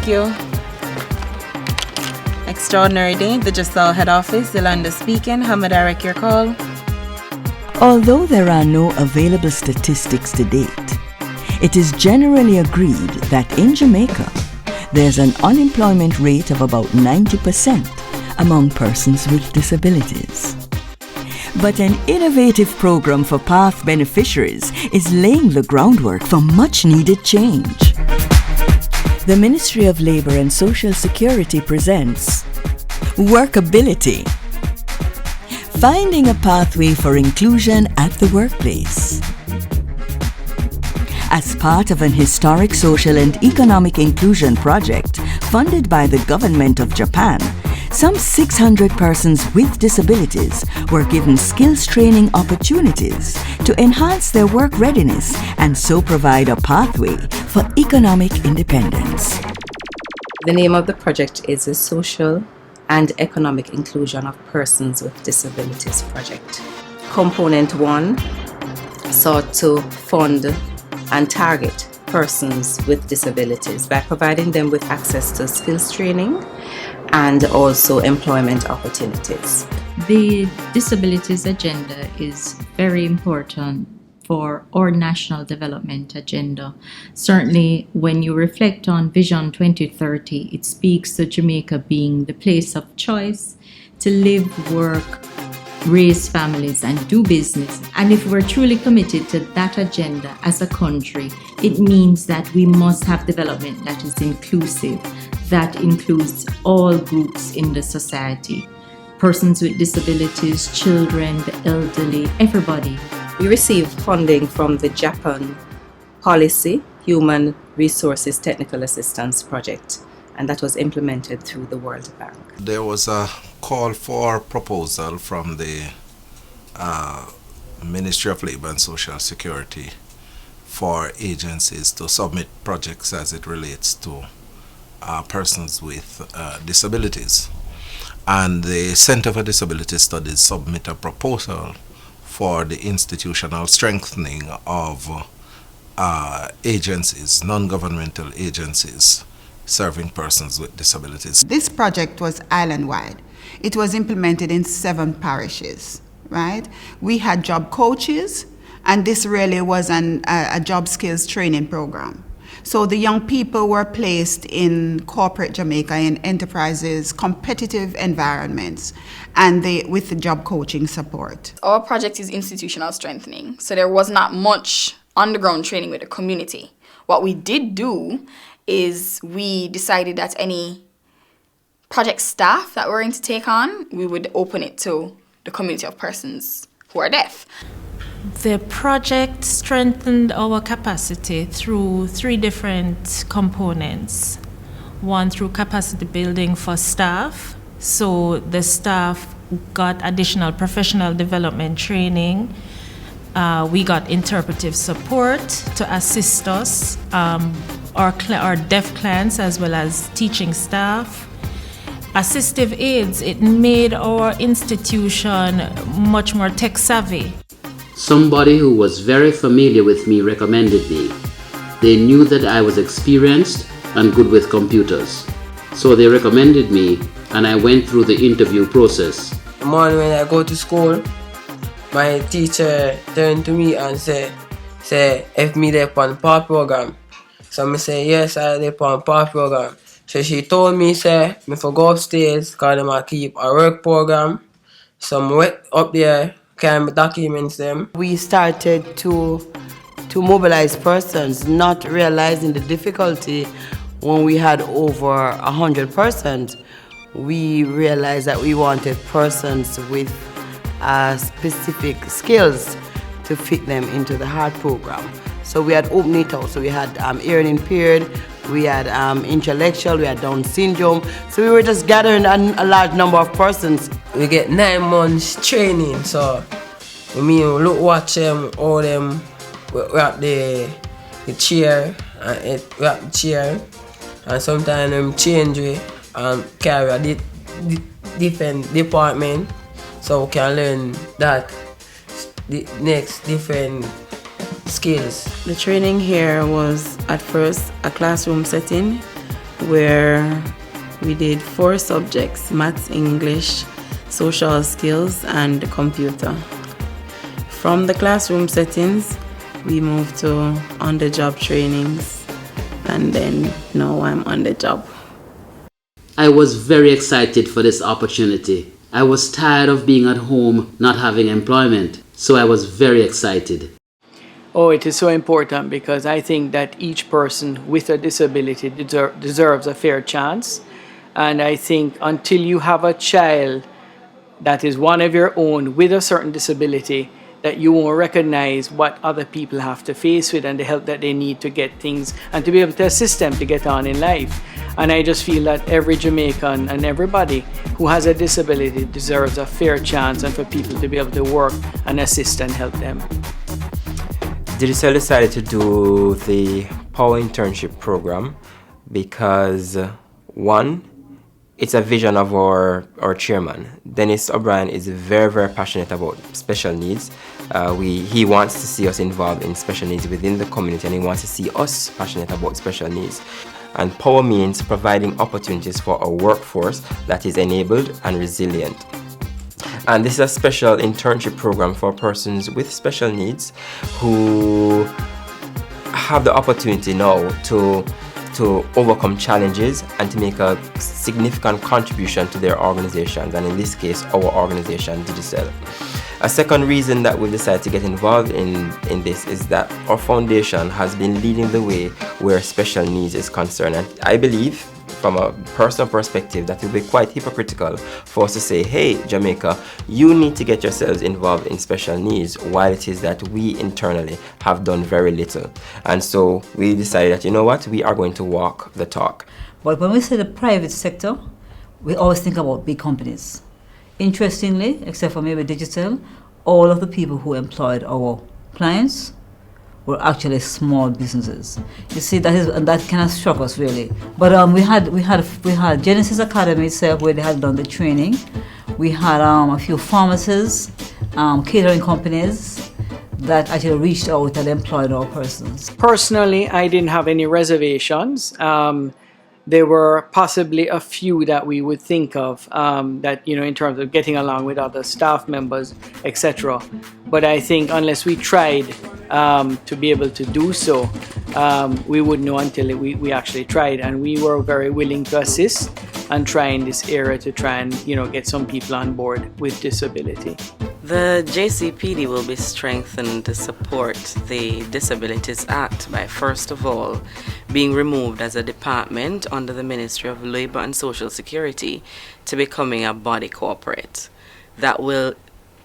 Thank you. Extraordinary Day, the Jasal Head Office, Yolanda speaking. How may I direct your call? Although there are no available statistics to date, it is generally agreed that in Jamaica, there's an unemployment rate of about 90% among persons with disabilities. But an innovative program for PATH beneficiaries is laying the groundwork for much-needed change. The Ministry of Labour and Social Security presents Workability, finding a pathway for inclusion at the workplace. As part of an historic social and economic inclusion project funded by the government of Japan, some 600 persons with disabilities were given skills training opportunities to enhance their work readiness and so provide a pathway for economic independence. The name of the project is the Social and Economic Inclusion of Persons with Disabilities Project. Component 1 sought to fund and target persons with disabilities by providing them with access to skills training and also employment opportunities. The disabilities agenda is very important for our national development agenda. Certainly, when you reflect on Vision 2030, it speaks to Jamaica being the place of choice to live, work, raise families, and do business. And if we're truly committed to that agenda as a country, it means that we must have development that is inclusive, that includes all groups in the society. Persons with disabilities, children, the elderly, everybody. We received funding from the Japan Policy Human Resources Technical Assistance Project, and that was implemented through the World Bank. There was a call for proposal from the Ministry of Labour and Social Security for agencies to submit projects as it relates to persons with disabilities. And the Center for Disability Studies submit a proposal for the institutional strengthening of agencies, non-governmental agencies serving persons with disabilities. This project was island-wide. It was implemented in 7 parishes, right? We had job coaches, and this really was a job skills training program. So the young people were placed in corporate Jamaica, in enterprises, competitive environments, and with the job coaching support. Our project is institutional strengthening, so there was not much on-the-ground training with the community. What we did do is we decided that any project staff that we're going to take on, we would open it to the community of persons who are deaf. The project strengthened our capacity through 3 different components. One, through capacity building for staff. So the staff got additional professional development training. We got interpretive support to assist us, our deaf clients as well as teaching staff. Assistive aids, it made our institution much more tech savvy. Somebody who was very familiar with me recommended me. They knew that I was experienced and good with computers. So they recommended me, and I went through the interview process. The morning when I go to school, my teacher turned to me and say if me there on PAR program. So I say yes, I there on PAR program. So she told me me for go upstairs because I might keep a work program. So I went up there, carry my documents them. We started to mobilize persons, not realizing the difficulty. When we had over 100 persons, we realized that we wanted persons with specific skills to fit them into the HEART program. So we had opened it out. So we had hearing impaired, we had intellectual, we had Down syndrome. So we were just gathering a large number of persons. We get 9 months training, so we watch them, all them, we have the chair, and sometimes them change we carry a different department, so we can learn that the next different skills. The training here was at first a classroom setting where we did 4 subjects: maths, English, social skills, and computer. From the classroom settings, we moved to on-the-job trainings, and then now I'm on the job. I was very excited for this opportunity. I was tired of being at home, not having employment, so I was very excited. Oh, it is so important because I think that each person with a disability deserves a fair chance. And I think until you have a child that is one of your own with a certain disability, that you won't recognize what other people have to face with and the help that they need to get things and to be able to assist them to get on in life. And I just feel that every Jamaican and everybody who has a disability deserves a fair chance and for people to be able to work and assist and help them. Digicel decided to do the Power Internship program because, one, it's a vision of our chairman. Dennis O'Brien is very, very passionate about special needs. He wants to see us involved in special needs within the community, and he wants to see us passionate about special needs. And power means providing opportunities for a workforce that is enabled and resilient. And this is a special internship program for persons with special needs who have the opportunity now to overcome challenges and to make a significant contribution to their organizations, and in this case, our organization, Digicel. A second reason that we decided to get involved in this is that our foundation has been leading the way where special needs is concerned. And I believe, from a personal perspective, that it will be quite hypocritical for us to say, hey, Jamaica, you need to get yourselves involved in special needs, while it is that we internally have done very little. And so we decided that, you know what, we are going to walk the talk. But when we say the private sector, we always think about big companies. Interestingly, except for maybe Digicel, all of the people who employed our clients were actually small businesses. You see, that kind of struck us really. But we had Genesis Academy itself, where they had done the training. We had a few pharmacies, catering companies that actually reached out and employed our persons. Personally, I didn't have any reservations. There were possibly a few that we would think of that, in terms of getting along with other staff members, etc. But I think unless we tried to be able to do so, we wouldn't know until we actually tried. And we were very willing to assist and try in this area to try and, get some people on board with disability. The JCPD will be strengthened to support the Disabilities Act by, first of all, being removed as a department under the Ministry of Labour and Social Security to becoming a body corporate. That will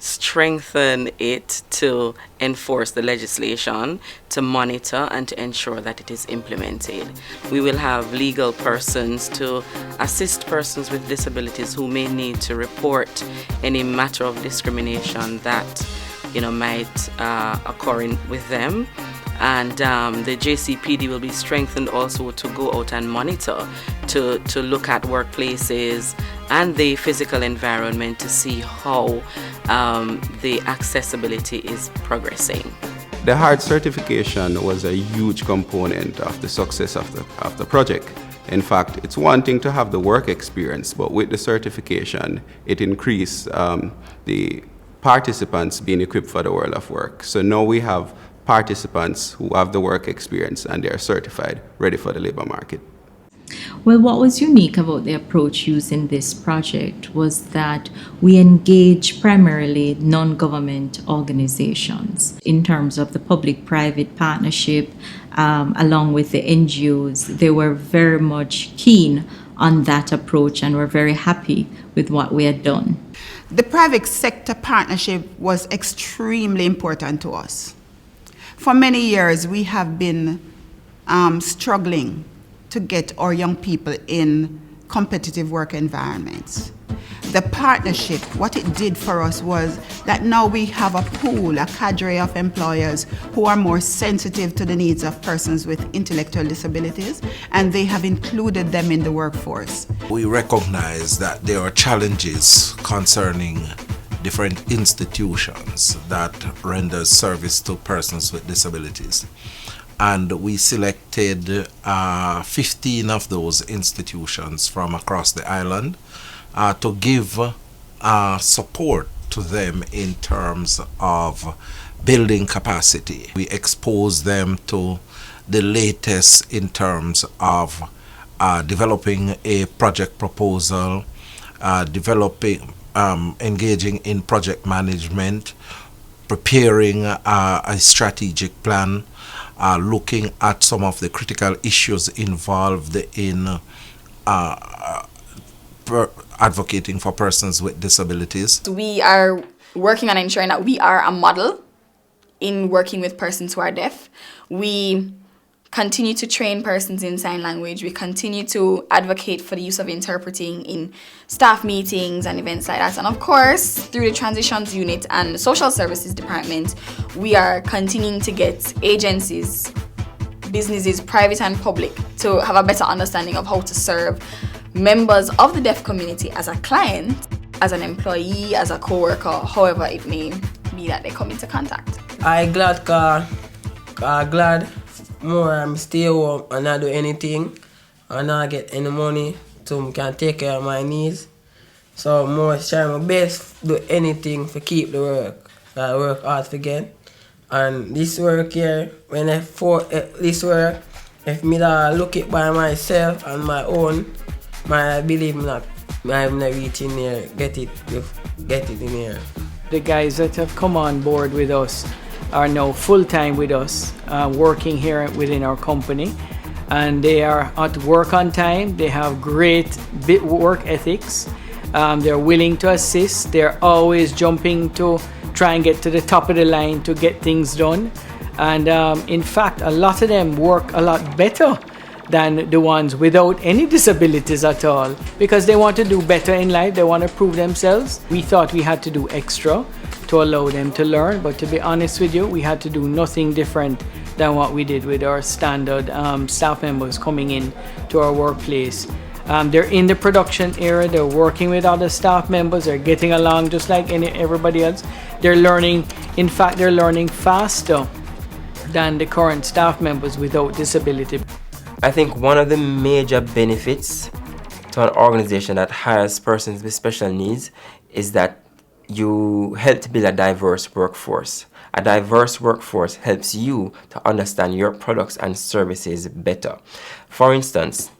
strengthen it to enforce the legislation, to monitor and to ensure that it is implemented. We will have legal persons to assist persons with disabilities who may need to report any matter of discrimination that might occur with them. And the JCPD will be strengthened also to go out and monitor, to look at workplaces and the physical environment to see how the accessibility is progressing. The hard certification was a huge component of the success of the project. In fact, it's one thing to have the work experience, but with the certification, it increased the participants being equipped for the world of work. So now we have participants who have the work experience and they are certified, ready for the labor market. Well, what was unique about the approach used in this project was that we engage primarily non-government organizations in terms of the public-private partnership, along with the NGOs. They were very much keen on that approach and were very happy with what we had done. The private sector partnership was extremely important to us. For many years, we have been struggling to get our young people in competitive work environments. The partnership, what it did for us was that now we have a pool, a cadre of employers who are more sensitive to the needs of persons with intellectual disabilities, and they have included them in the workforce. We recognize that there are challenges concerning different institutions that render service to persons with disabilities. and we selected 15 of those institutions from across the island to give support to them in terms of building capacity. We expose them to the latest in terms of developing a project proposal, engaging in project management, preparing a strategic plan, looking at some of the critical issues involved in advocating for persons with disabilities. We are working on ensuring that we are a model in working with persons who are deaf. We continue to train persons in sign language. We continue to advocate for the use of interpreting in staff meetings and events like that. And of course, through the transitions unit and the social services department, we are continuing to get agencies, businesses, private and public, to have a better understanding of how to serve members of the deaf community as a client, as an employee, as a co-worker, however it may be that they come into contact. I glad glad more I'm stay home and not do anything and not get any money so I can take care of my needs. So more try my best do anything to keep the work. I work hard for again. And this work here, when I this work, if me look it by myself and my own, I believe not I'm not reaching there, get it in here. The guys that have come on board with us are now full-time with us, working here within our company, and they are at work on time. They have great work ethics. They're willing to assist. They're always jumping to try and get to the top of the line to get things done. And in fact, a lot of them work a lot better than the ones without any disabilities at all, because they want to do better in life. They want to prove themselves. We thought we had to do extra to allow them to learn, but to be honest with you, we had to do nothing different than what we did with our standard staff members coming in to our workplace. They're in the production era. They're working with other staff members. They're getting along just like everybody else. They're learning. In fact, they're learning faster than the current staff members without disability. I think one of the major benefits to an organization that hires persons with special needs is that you help to build a diverse workforce. A diverse workforce helps you to understand your products and services better. For instance,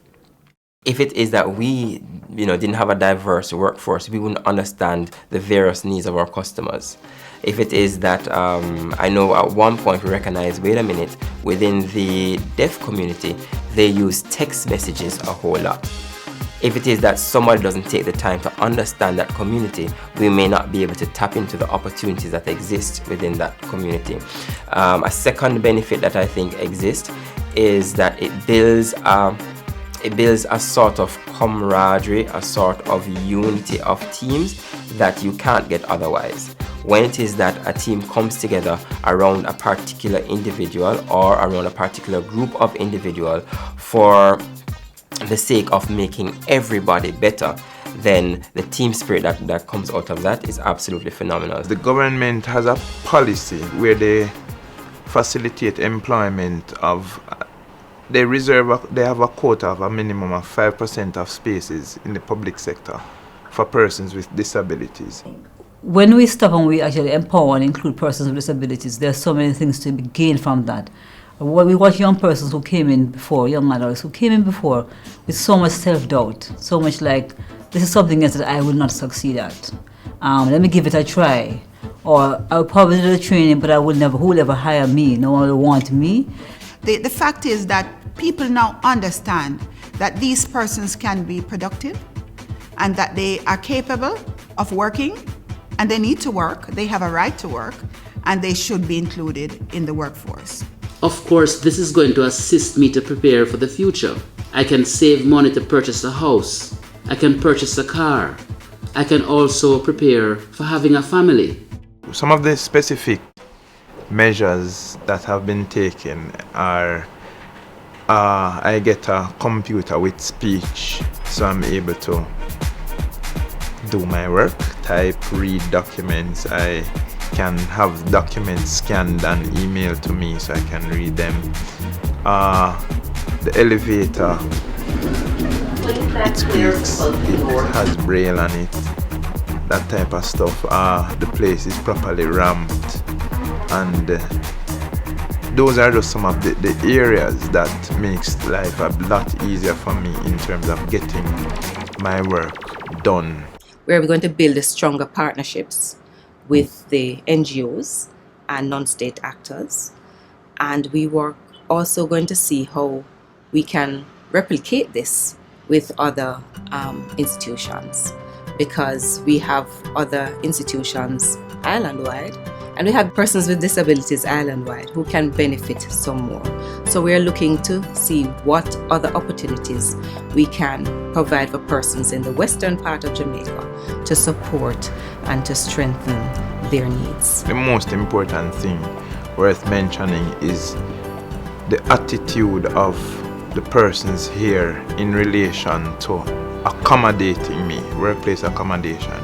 if it is that we didn't have a diverse workforce, we wouldn't understand the various needs of our customers. If it is that I know at one point we recognized, wait a minute, within the deaf community, they use text messages a whole lot. If it is that somebody doesn't take the time to understand that community, we may not be able to tap into the opportunities that exist within that community. A second benefit that I think exists is that it builds a sort of camaraderie, a sort of unity of teams that you can't get otherwise. When it is that a team comes together around a particular individual or around a particular group of individuals for the sake of making everybody better, then the team spirit that comes out of that is absolutely phenomenal. The government has a policy where they facilitate employment of they have a quota of a minimum of 5% of spaces in the public sector for persons with disabilities. When we stop and we actually empower and include persons with disabilities, there are so many things to be gained from that. When we watch young persons who came in before, young adults who came in before with so much self-doubt, so much like, this is something else that I will not succeed at. Let me give it a try. Or I'll probably do the training, but who will ever hire me? No one will want me. The fact is that people now understand that these persons can be productive and that they are capable of working and they need to work, they have a right to work, and they should be included in the workforce. Of course, this is going to assist me to prepare for the future. I can save money to purchase a house. I can purchase a car. I can also prepare for having a family. Some of the specific measures that have been taken are I get a computer with speech, so I'm able to do my work, type, read documents. I can have documents scanned and emailed to me so I can read them. The elevator, it speaks, it has braille on it, that type of stuff. The place is properly ramped, and those are just some of the areas that makes life a lot easier for me in terms of getting my work done. Where we're going to build stronger partnerships with the NGOs and non-state actors, and we were also going to see how we can replicate this with other institutions, because we have other institutions island-wide, and we have persons with disabilities island-wide who can benefit some more. So we're looking to see what other opportunities we can provide for persons in the western part of Jamaica to support and to strengthen their needs. The most important thing worth mentioning is the attitude of the persons here in relation to accommodating me, workplace accommodation.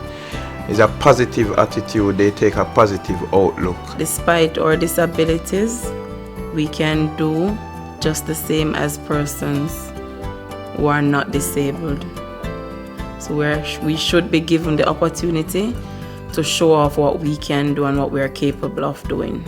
It's a positive attitude, they take a positive outlook. Despite our disabilities, we can do just the same as persons who are not disabled. So we should be given the opportunity to show off what we can do and what we are capable of doing.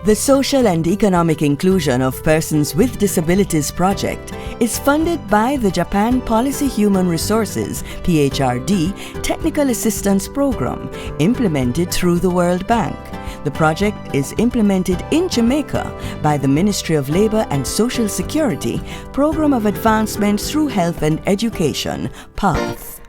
The Social and Economic Inclusion of Persons with Disabilities project is funded by the Japan Policy Human Resources (PHRD) Technical Assistance Program, implemented through the World Bank. The project is implemented in Jamaica by the Ministry of Labour and Social Security Program of Advancement through Health and Education, PATH.